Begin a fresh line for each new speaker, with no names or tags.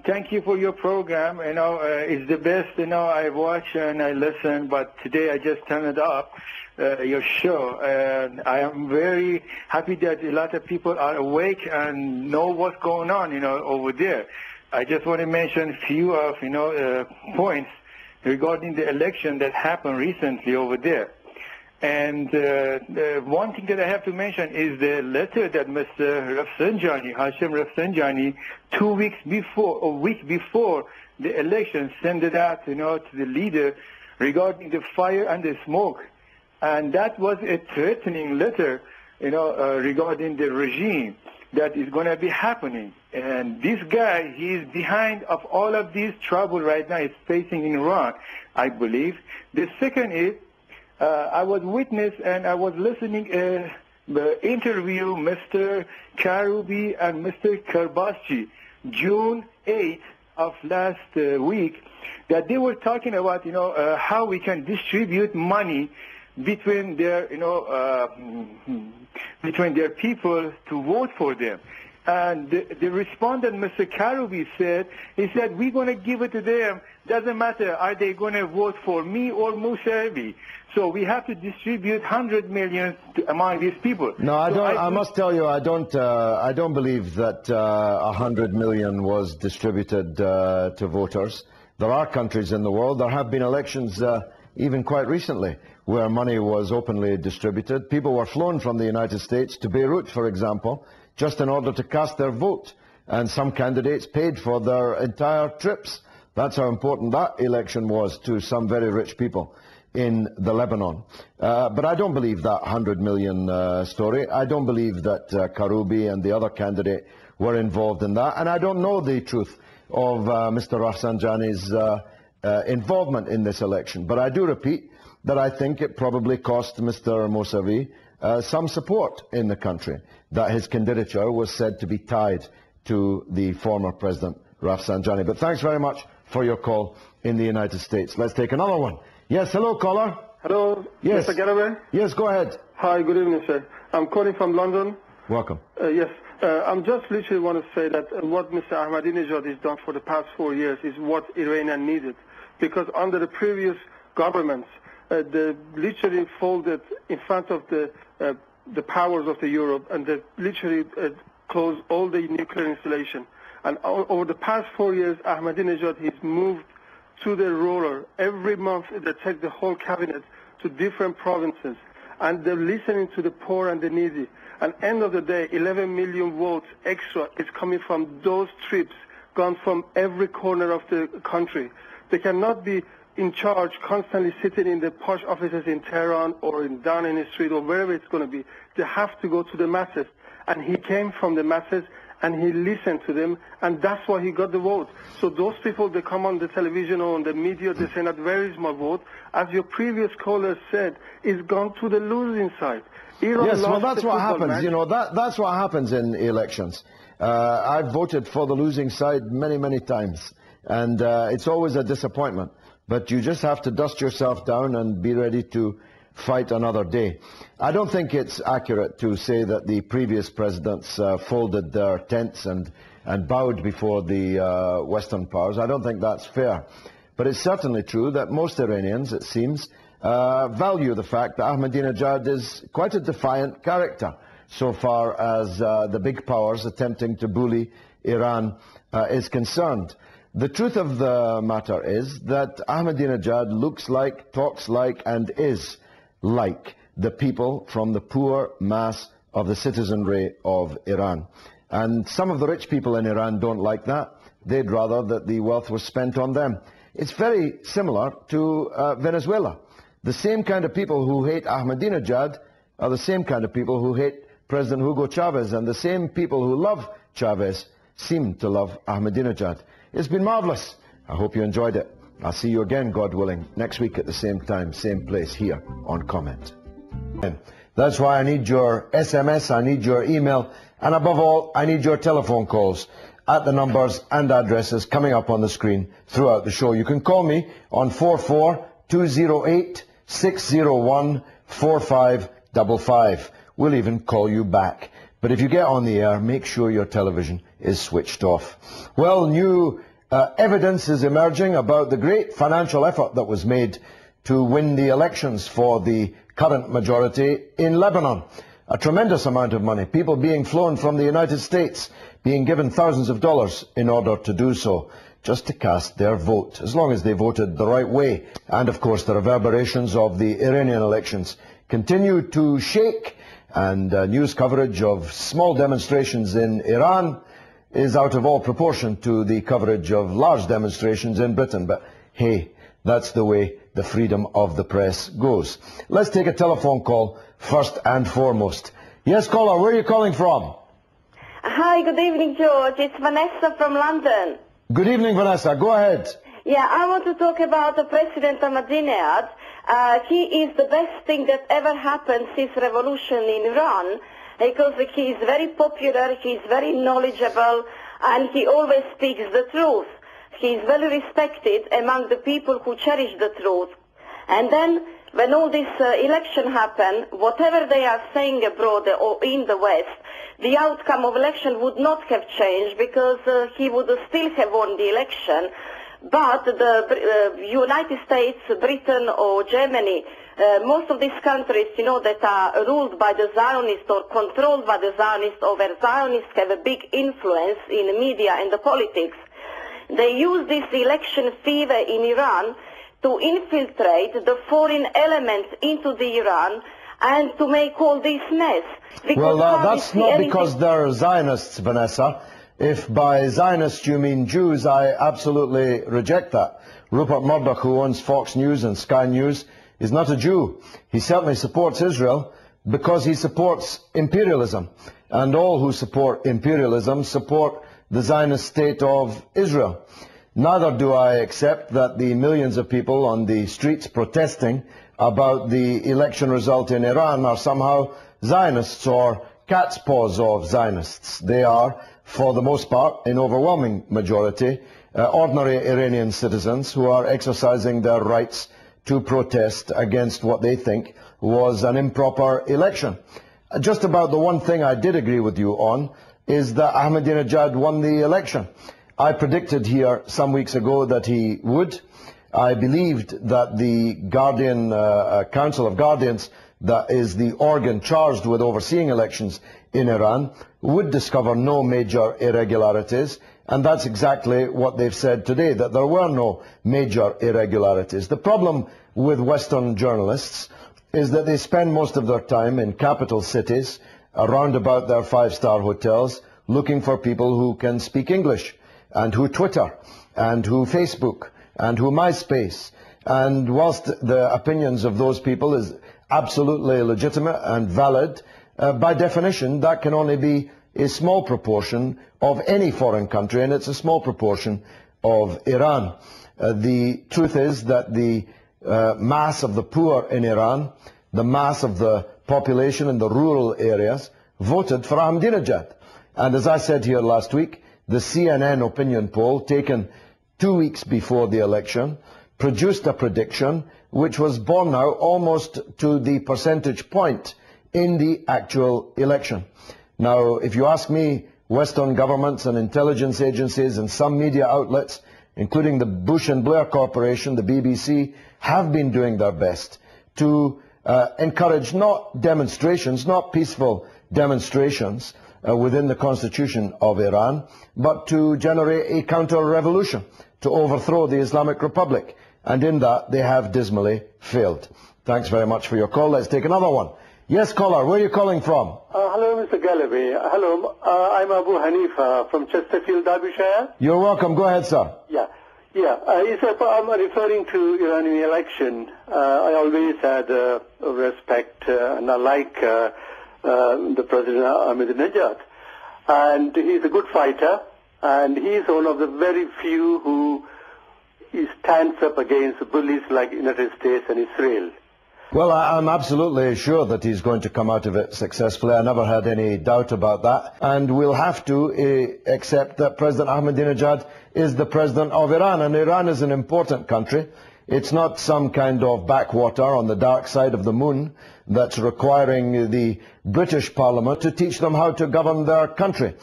thank you for your program. It's the best, I watch and I listen, but today I just turned it up, your show. And I am very happy that a lot of people are awake and know what's going on, over there. I just want to mention a few of, points regarding the election that happened recently over there. And the one thing that I have to mention is the letter that Mr. Hashim Rafsanjani, 2 weeks before, a week before the election, sent it out, to the leader regarding the fire and the smoke. And that was a threatening letter, regarding the regime that is going to be happening. And this guy, he is behind of all of this trouble right now. He's facing in Iran, I believe. The second is, I was witness and I was listening the interview Mr. Karoubi and Mr. Karbaschi, June 8th of last week, that they were talking about, how we can distribute money between their, between their people to vote for them. And the respondent, Mr. Karoubi, he said, we're going to give it to them. Doesn't matter, are they going to vote for me or Musavi? So we have to distribute 100 million among these people.
No, I don't. I must tell you, I don't believe that 100 million was distributed to voters. There are countries in the world. There have been elections, even quite recently, where money was openly distributed. People were flown from the United States to Beirut, for example, just in order to cast their vote. And some candidates paid for their entire trips. That's how important that election was to some very rich people in the Lebanon. But I don't believe that 100 million story. I don't believe that Karoubi and the other candidate were involved in that. And I don't know the truth of Mr. Rafsanjani's involvement in this election. But I do repeat that I think it probably cost Mr. Mousavi some support in the country, that his candidature was said to be tied to the former President Rafsanjani. But thanks very much for your call in the United States. Let's take another one. Yes, hello, caller.
Hello,
yes.
Mr. Galloway.
Yes, go ahead.
Hi, good evening, sir. I'm calling from London.
Welcome.
Yes, I'm just literally want to say that what Mr. Ahmadinejad has done for the past 4 years is what Iranian needed. Because under the previous governments, they literally folded in front of the powers of the Europe, and they literally closed all the nuclear installation. And over the past 4 years, Ahmadinejad has moved to the ruler. Every month they take the whole cabinet to different provinces, and they're listening to the poor and the needy. And end of the day, 11 million votes extra is coming from those trips gone from every corner of the country. They cannot be in charge, constantly sitting in the posh offices in Tehran or in Downing Street or wherever it's going to be. They have to go to the masses. And he came from the masses, and he listened to them, and that's why he got the vote. So those people, they come on the television or on the media, they say, where is my vote? As your previous caller said, it's gone to the losing side. Iran
yes, well, that's what happens.
Match.
That's what happens in elections. I've voted for the losing side many, many times, and it's always a disappointment. But you just have to dust yourself down and be ready to fight another day. I don't think it's accurate to say that the previous presidents folded their tents and bowed before the Western powers. I don't think that's fair. But it's certainly true that most Iranians, it seems, value the fact that Ahmadinejad is quite a defiant character so far as the big powers attempting to bully Iran is concerned. The truth of the matter is that Ahmadinejad looks like, talks like, and is like the people from the poor mass of the citizenry of Iran. And some of the rich people in Iran don't like that. They'd rather that the wealth was spent on them. It's very similar to Venezuela. The same kind of people who hate Ahmadinejad are the same kind of people who hate President Hugo Chavez, and the same people who love Chavez seem to love Ahmadinejad. It's been marvelous. I hope you enjoyed it. I'll see you again, God willing, next week at the same time, same place, here on Comment. That's why I need your SMS, I need your email, and above all, I need your telephone calls at the numbers and addresses coming up on the screen throughout the show. You can call me on 44208-601-4555. We'll even call you back. But if you get on the air, make sure your television is switched off. Well, new Evidence is emerging about the great financial effort that was made to win the elections for the current majority in Lebanon. A tremendous amount of money, people being flown from the United States, being given thousands of dollars in order to do so, just to cast their vote, as long as they voted the right way. And of course the reverberations of the Iranian elections continue to shake, and news coverage of small demonstrations in Iran is out of all proportion to the coverage of large demonstrations in Britain. But hey, that's the way the freedom of the press goes. Let's take a telephone call first and foremost. Yes, caller, where are you calling from?
Hi, good evening, George. It's Vanessa from London.
Good evening, Vanessa. Go ahead.
Yeah, I want to talk about the President Ahmadinejad. He is the best thing that ever happened since revolution in Iran, because he is very popular, he is very knowledgeable, and he always speaks the truth. He is well respected among the people who cherish the truth. And then, when all this election happened, whatever they are saying abroad or in the West, the outcome of election would not have changed, because he would still have won the election. But the United States, Britain or Germany, most of these countries, you know, that are ruled by the Zionists or controlled by the Zionists, or where Zionists have a big influence in the media and the politics, they use this election fever in Iran to infiltrate the foreign elements into the Iran and to make all this mess.
Well, that's not because they're Zionists, Vanessa. If by Zionists you mean Jews, I absolutely reject that. Rupert Murdoch, who owns Fox News and Sky News, is not a Jew. He certainly supports Israel because he supports imperialism. And all who support imperialism support the Zionist state of Israel. Neither do I accept that the millions of people on the streets protesting about the election result in Iran are somehow Zionists or cat's paws of Zionists. They are, for the most part, in overwhelming majority, ordinary Iranian citizens who are exercising their rights to protest against what they think was an improper election. Just about the one thing I did agree with you on is that Ahmadinejad won the election. I predicted here some weeks ago that he would. I believed that the Guardian Council of Guardians, that is the organ charged with overseeing elections in Iran, would discover no major irregularities, and that's exactly what they've said today, that there were no major irregularities. The problem with Western journalists is that they spend most of their time in capital cities, around about their five-star hotels, looking for people who can speak English, and who Twitter, and who Facebook, and who MySpace. And whilst the opinions of those people is absolutely legitimate and valid, by definition that can only be a small proportion of any foreign country, and it's a small proportion of Iran. The truth is that the mass of the poor in Iran, the mass of the population in the rural areas, voted for Ahmadinejad. And as I said here last week, the CNN opinion poll taken 2 weeks before the election produced a prediction which was borne out almost to the percentage point in the actual election. Now, if you ask me, Western governments and intelligence agencies and some media outlets, including the Bush and Blair Corporation, the BBC, have been doing their best to encourage not demonstrations, not peaceful demonstrations within the constitution of Iran, but to generate a counter-revolution to overthrow the Islamic Republic. And in that, they have dismally failed. Thanks very much for your call. Let's take another one. Yes, caller, where are you calling from?
Hello, Mr. Galloway. Hello, I'm Abu Hanifa from Chesterfield, Derbyshire.
You're welcome. Go ahead, sir.
I'm referring to Iranian election. I always had respect and I like the President Ahmadinejad. And he's a good fighter, and he's one of the very few who stands up against bullies like United States and Israel.
Well, I'm absolutely sure that he's going to come out of it successfully. I never had any doubt about that. And we'll have to accept that President Ahmadinejad is the president of Iran. And Iran is an important country. It's not some kind of backwater on the dark side of the moon that's requiring the British Parliament to teach them how to govern their country.